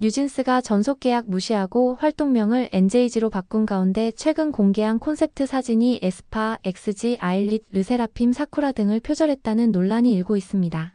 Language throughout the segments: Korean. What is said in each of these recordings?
뉴진스가 전속 계약 무시하고 활동명을 NJG로 바꾼 가운데 최근 공개한 콘셉트 사진이 에스파, XG, 아일릿, 르세라핌, 사쿠라 등을 표절했다는 논란이 일고 있습니다.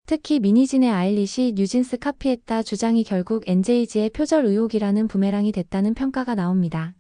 특히 미니진의 아일릿이 뉴진스 카피했다 주장이 결국 NJG의 표절 의혹이라는 부메랑이 됐다는 평가가 나옵니다.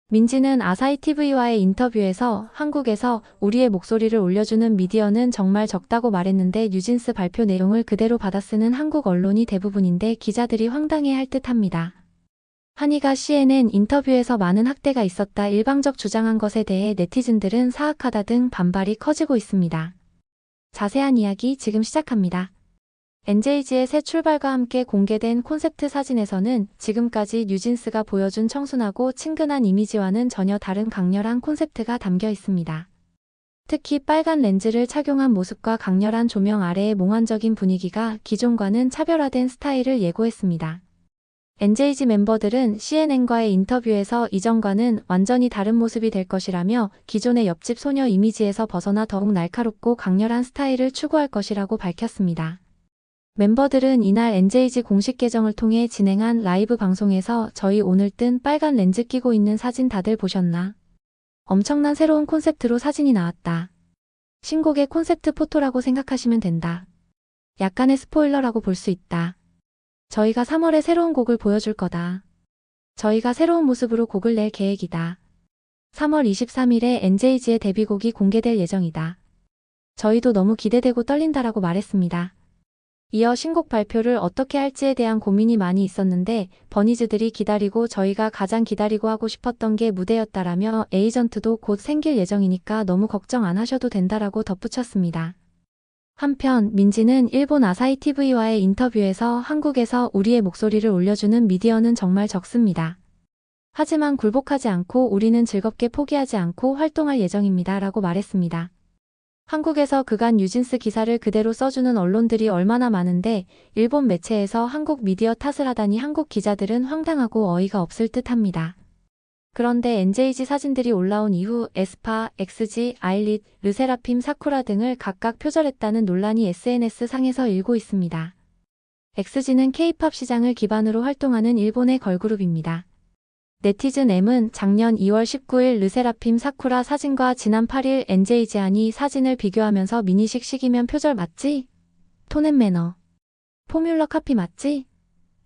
민지는 아사히TV와의 인터뷰에서 한국에서 우리의 목소리를 올려주는 미디어는 정말 적다고 말했는데 뉴진스 발표 내용을 그대로 받아쓰는 한국 언론이 대부분인데 기자들이 황당해할 듯합니다. 한이가 CNN 인터뷰에서 많은 학대가 있었다 일방적 주장한 것에 대해 네티즌들은 사악하다 등 반발이 커지고 있습니다. 자세한 이야기 지금 시작합니다. NJG의 새 출발과 함께 공개된 콘셉트 사진에서는 지금까지 뉴진스가 보여준 청순하고 친근한 이미지와는 전혀 다른 강렬한 콘셉트가 담겨 있습니다. 특히 빨간 렌즈를 착용한 모습과 강렬한 조명 아래의 몽환적인 분위기가 기존과는 차별화된 스타일을 예고했습니다. NJG 멤버들은 CNN과의 인터뷰에서 이전과는 완전히 다른 모습이 될 것이라며 기존의 옆집 소녀 이미지에서 벗어나 더욱 날카롭고 강렬한 스타일을 추구할 것이라고 밝혔습니다. 멤버들은 이날 NJG 공식 계정을 통해 진행한 라이브 방송에서 저희 오늘 뜬 빨간 렌즈 끼고 있는 사진 다들 보셨나? 엄청난 새로운 콘셉트로 사진이 나왔다. 신곡의 콘셉트 포토라고 생각하시면 된다. 약간의 스포일러라고 볼 수 있다. 저희가 3월에 새로운 곡을 보여줄 거다. 저희가 새로운 모습으로 곡을 낼 계획이다. 3월 23일에 NJG의 데뷔곡이 공개될 예정이다. 저희도 너무 기대되고 떨린다라고 말했습니다. 이어 신곡 발표를 어떻게 할지에 대한 고민이 많이 있었는데 버니즈들이 기다리고 저희가 가장 기다리고 하고 싶었던 게 무대였다라며 에이전트도 곧 생길 예정이니까 너무 걱정 안 하셔도 된다라고 덧붙였습니다. 한편 민지는 일본 아사히TV와의 인터뷰에서 한국에서 우리의 목소리를 올려주는 미디어는 정말 적습니다. 하지만 굴복하지 않고 우리는 즐겁게 포기하지 않고 활동할 예정입니다. 라고 말했습니다. 한국에서 그간 뉴진스 기사를 그대로 써주는 언론들이 얼마나 많은데 일본 매체에서 한국 미디어 탓을 하다니 한국 기자들은 황당하고 어이가 없을 듯합니다. 그런데 NJG 사진들이 올라온 이후 에스파, XG, 아일릿, 르세라핌, 사쿠라 등을 각각 표절했다는 논란이 SNS 상에서 일고 있습니다. XG는 K-팝 시장을 기반으로 활동하는 일본의 걸그룹입니다. 네티즌 M은 작년 2월 19일 르세라핌 사쿠라 사진과 지난 8일 NJG 한이 사진을 비교하면서 미니식 시기면 표절 맞지? 톤 앤 매너. 포뮬러 카피 맞지?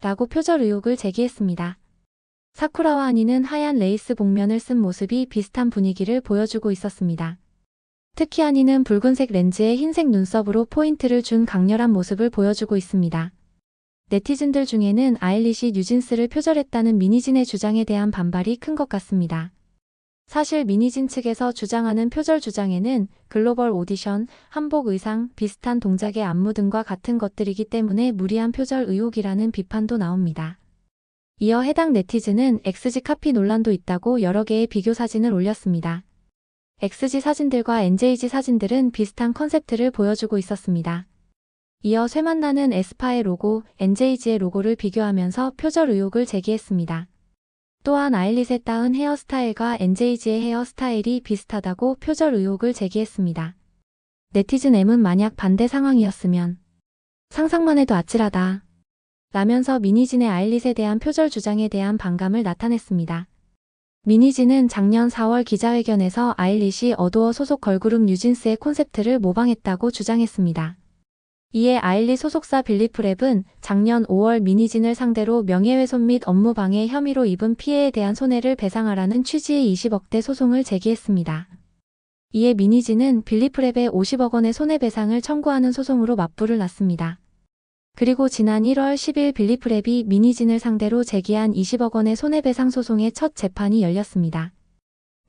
라고 표절 의혹을 제기했습니다. 사쿠라와 한이는 하얀 레이스 복면을 쓴 모습이 비슷한 분위기를 보여주고 있었습니다. 특히 한이는 붉은색 렌즈에 흰색 눈썹으로 포인트를 준 강렬한 모습을 보여주고 있습니다. 네티즌들 중에는 아일릿이 뉴진스를 표절했다는 미니진의 주장에 대한 반발이 큰 것 같습니다. 사실 미니진 측에서 주장하는 표절 주장에는 글로벌 오디션, 한복 의상, 비슷한 동작의 안무 등과 같은 것들이기 때문에 무리한 표절 의혹이라는 비판도 나옵니다. 이어 해당 네티즌은 XG 카피 논란도 있다고 여러 개의 비교 사진을 올렸습니다. XG 사진들과 NJG 사진들은 비슷한 컨셉트를 보여주고 있었습니다. 이어 쇠맛 나는 에스파의 로고, NJG의 로고를 비교하면서 표절 의혹을 제기했습니다. 또한 아일릿의 따은 헤어스타일과 NJG의 헤어스타일이 비슷하다고 표절 의혹을 제기했습니다. 네티즌 M은 만약 반대 상황이었으면 상상만 해도 아찔하다 라면서 미니진의 아일릿에 대한 표절 주장에 대한 반감을 나타냈습니다. 미니진은 작년 4월 기자회견에서 아일릿이 어도어 소속 걸그룹 뉴진스의 콘셉트를 모방했다고 주장했습니다. 이에 아일릿 소속사 빌리프랩은 작년 5월 미니진을 상대로 명예훼손 및 업무방해 혐의로 입은 피해에 대한 손해를 배상하라는 취지의 20억대 소송을 제기했습니다. 이에 미니진은 빌리프랩에 50억 원의 손해배상을 청구하는 소송으로 맞불을 놨습니다. 그리고 지난 1월 10일 빌리프랩이 미니진을 상대로 제기한 20억 원의 손해배상 소송의 첫 재판이 열렸습니다.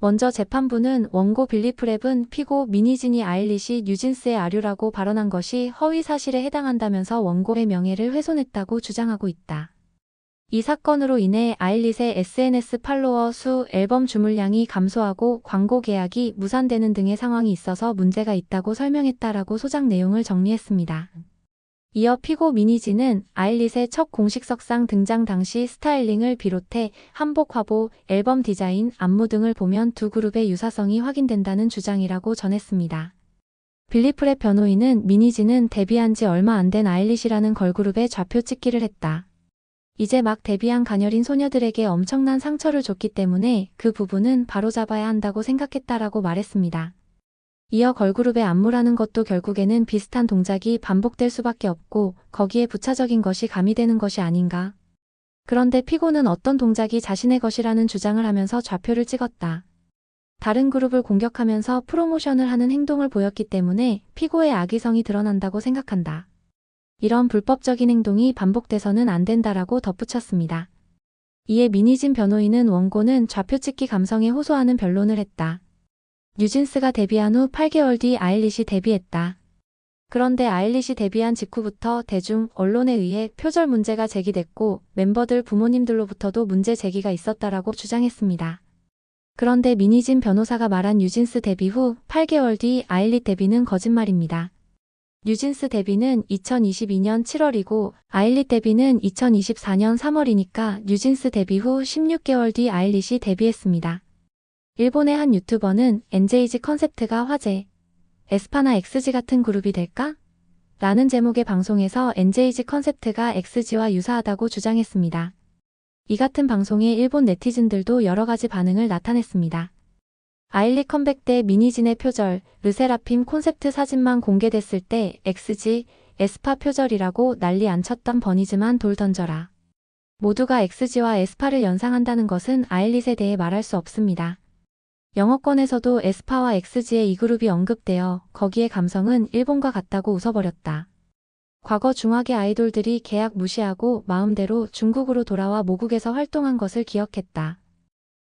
먼저 재판부는 원고 빌리프랩은 피고 미니진이 아일릿이 뉴진스의 아류라고 발언한 것이 허위 사실에 해당한다면서 원고의 명예를 훼손했다고 주장하고 있다. 이 사건으로 인해 아일릿의 SNS 팔로워 수, 앨범 주물량이 감소하고 광고 계약이 무산되는 등의 상황이 있어서 문제가 있다고 설명했다라고 소장 내용을 정리했습니다. 이어 피고 미니진은 아일릿의 첫 공식석상 등장 당시 스타일링을 비롯해 한복 화보, 앨범 디자인, 안무 등을 보면 두 그룹의 유사성이 확인된다는 주장이라고 전했습니다. 빌리프랩 변호인은 미니진은 데뷔한 지 얼마 안 된 아일릿이라는 걸그룹의 좌표 찍기를 했다. 이제 막 데뷔한 가녀린 소녀들에게 엄청난 상처를 줬기 때문에 그 부분은 바로잡아야 한다고 생각했다라고 말했습니다. 이어 걸그룹의 안무라는 것도 결국에는 비슷한 동작이 반복될 수밖에 없고 거기에 부차적인 것이 가미되는 것이 아닌가. 그런데 피고는 어떤 동작이 자신의 것이라는 주장을 하면서 좌표를 찍었다. 다른 그룹을 공격하면서 프로모션을 하는 행동을 보였기 때문에 피고의 악의성이 드러난다고 생각한다. 이런 불법적인 행동이 반복돼서는 안 된다라고 덧붙였습니다. 이에 민희진 변호인은 원고는 좌표 찍기 감성에 호소하는 변론을 했다. 뉴진스가 데뷔한 후 8개월 뒤 아일릿이 데뷔했다. 그런데 아일릿이 데뷔한 직후부터 대중, 언론에 의해 표절 문제가 제기됐고 멤버들 부모님들로부터도 문제 제기가 있었다라고 주장했습니다. 그런데 민희진 변호사가 말한 뉴진스 데뷔 후 8개월 뒤 아일릿 데뷔는 거짓말입니다. 뉴진스 데뷔는 2022년 7월이고 아일릿 데뷔는 2024년 3월이니까 뉴진스 데뷔 후 16개월 뒤 아일릿이 데뷔했습니다. 일본의 한 유튜버는 NJG 컨셉트가 화제. 에스파나 XG 같은 그룹이 될까? 라는 제목의 방송에서 NJG 컨셉트가 XG와 유사하다고 주장했습니다. 이 같은 방송에 일본 네티즌들도 여러 가지 반응을 나타냈습니다. 아일릿 컴백 때 민희진의 표절, 르세라핌 콘셉트 사진만 공개됐을 때 XG, 에스파 표절이라고 난리 안 쳤던 버니즈만 돌 던져라. 모두가 XG와 에스파를 연상한다는 것은 아일릿에 대해 말할 수 없습니다. 영어권에서도 에스파와 XG의 이 그룹이 언급되어 거기에 감성은 일본과 같다고 웃어버렸다. 과거 중화계 아이돌들이 계약 무시하고 마음대로 중국으로 돌아와 모국에서 활동한 것을 기억했다.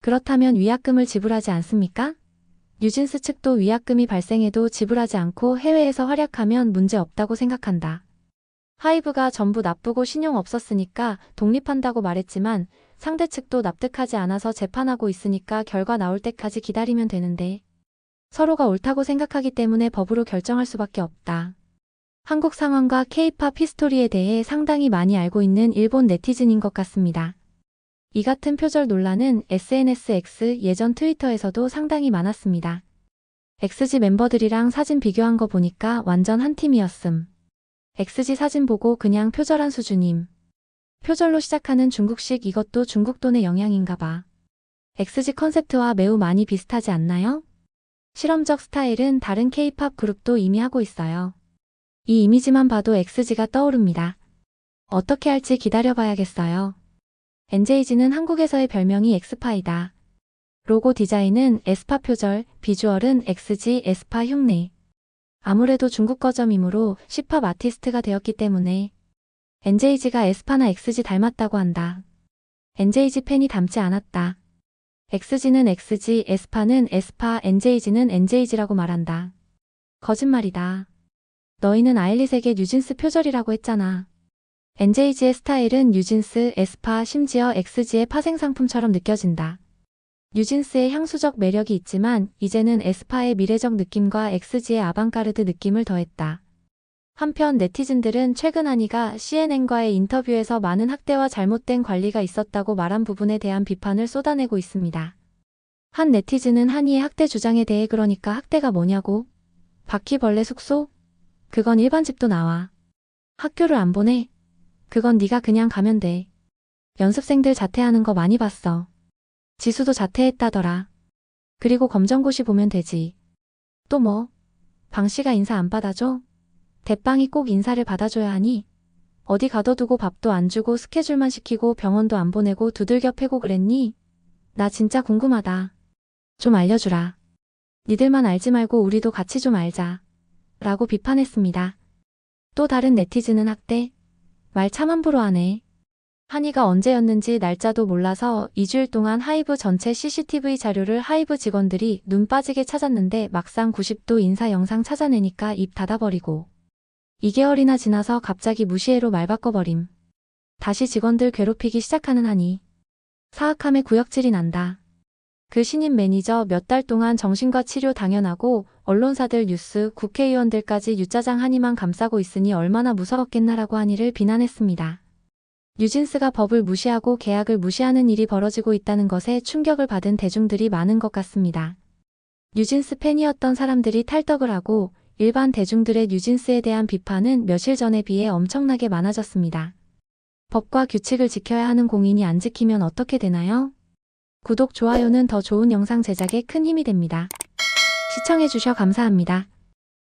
그렇다면 위약금을 지불하지 않습니까? 뉴진스 측도 위약금이 발생해도 지불하지 않고 해외에서 활약하면 문제 없다고 생각한다. 하이브가 전부 나쁘고 신용 없었으니까 독립한다고 말했지만 상대 측도 납득하지 않아서 재판하고 있으니까 결과 나올 때까지 기다리면 되는데 서로가 옳다고 생각하기 때문에 법으로 결정할 수밖에 없다. 한국 상황과 K-팝 히스토리에 대해 상당히 많이 알고 있는 일본 네티즌인 것 같습니다. 이 같은 표절 논란은 SNS X 예전 트위터에서도 상당히 많았습니다. XG 멤버들이랑 사진 비교한 거 보니까 완전 한 팀이었음. XG 사진 보고 그냥 표절한 수준임. 표절로 시작하는 중국식 이것도 중국 돈의 영향인가 봐. XG 컨셉트와 매우 많이 비슷하지 않나요? 실험적 스타일은 다른 K-팝 그룹도 이미 하고 있어요. 이 이미지만 봐도 XG가 떠오릅니다. 어떻게 할지 기다려봐야겠어요. NJG는 한국에서의 별명이 엑스파이다. 로고 디자인은 에스파 표절, 비주얼은 XG 에스파 흉내. 아무래도 중국 거점이므로 C팝 아티스트가 되었기 때문에 NJG가 에스파나 XG 닮았다고 한다. NJG 팬이 닮지 않았다. XG는 XG, 에스파는 에스파, NJG는 NJG라고 말한다. 거짓말이다. 너희는 아일릿에게 뉴진스 표절이라고 했잖아. NJG의 스타일은 뉴진스, 에스파, 심지어 XG의 파생상품처럼 느껴진다. 뉴진스의 향수적 매력이 있지만 이제는 에스파의 미래적 느낌과 XG의 아방가르드 느낌을 더했다. 한편 네티즌들은 최근 한이가 CNN과의 인터뷰에서 많은 학대와 잘못된 관리가 있었다고 말한 부분에 대한 비판을 쏟아내고 있습니다. 한 네티즌은 한이의 학대 주장에 대해 그러니까 학대가 뭐냐고? 바퀴벌레 숙소? 그건 일반 집도 나와. 학교를 안 보내? 그건 네가 그냥 가면 돼. 연습생들 자퇴하는 거 많이 봤어. 지수도 자퇴했다더라. 그리고 검정고시 보면 되지. 또 뭐? 방씨가 인사 안 받아줘? 대빵이 꼭 인사를 받아줘야 하니? 어디 가둬두고 밥도 안 주고 스케줄만 시키고 병원도 안 보내고 두들겨 패고 그랬니? 나 진짜 궁금하다. 좀 알려주라. 니들만 알지 말고 우리도 같이 좀 알자. 라고 비판했습니다. 또 다른 네티즌은 학대? 말 참 함부로 하네. 한이가 언제였는지 날짜도 몰라서 2주일 동안 하이브 전체 CCTV 자료를 하이브 직원들이 눈 빠지게 찾았는데 막상 90도 인사 영상 찾아내니까 입 닫아버리고 2개월이나 지나서 갑자기 무시해로 말 바꿔버림. 다시 직원들 괴롭히기 시작하는 한이. 사악함에 구역질이 난다. 그 신임 매니저 몇 달 동안 정신과 치료 당연하고 언론사들 뉴스 국회의원들까지 유짜장 한이만 감싸고 있으니 얼마나 무서웠겠나라고 한이를 비난했습니다. 뉴진스가 법을 무시하고 계약을 무시하는 일이 벌어지고 있다는 것에 충격을 받은 대중들이 많은 것 같습니다. 뉴진스 팬이었던 사람들이 탈덕을 하고 일반 대중들의 뉴진스에 대한 비판은 며칠 전에 비해 엄청나게 많아졌습니다. 법과 규칙을 지켜야 하는 공인이 안 지키면 어떻게 되나요? 구독, 좋아요는 더 좋은 영상 제작에 큰 힘이 됩니다. 시청해주셔 감사합니다.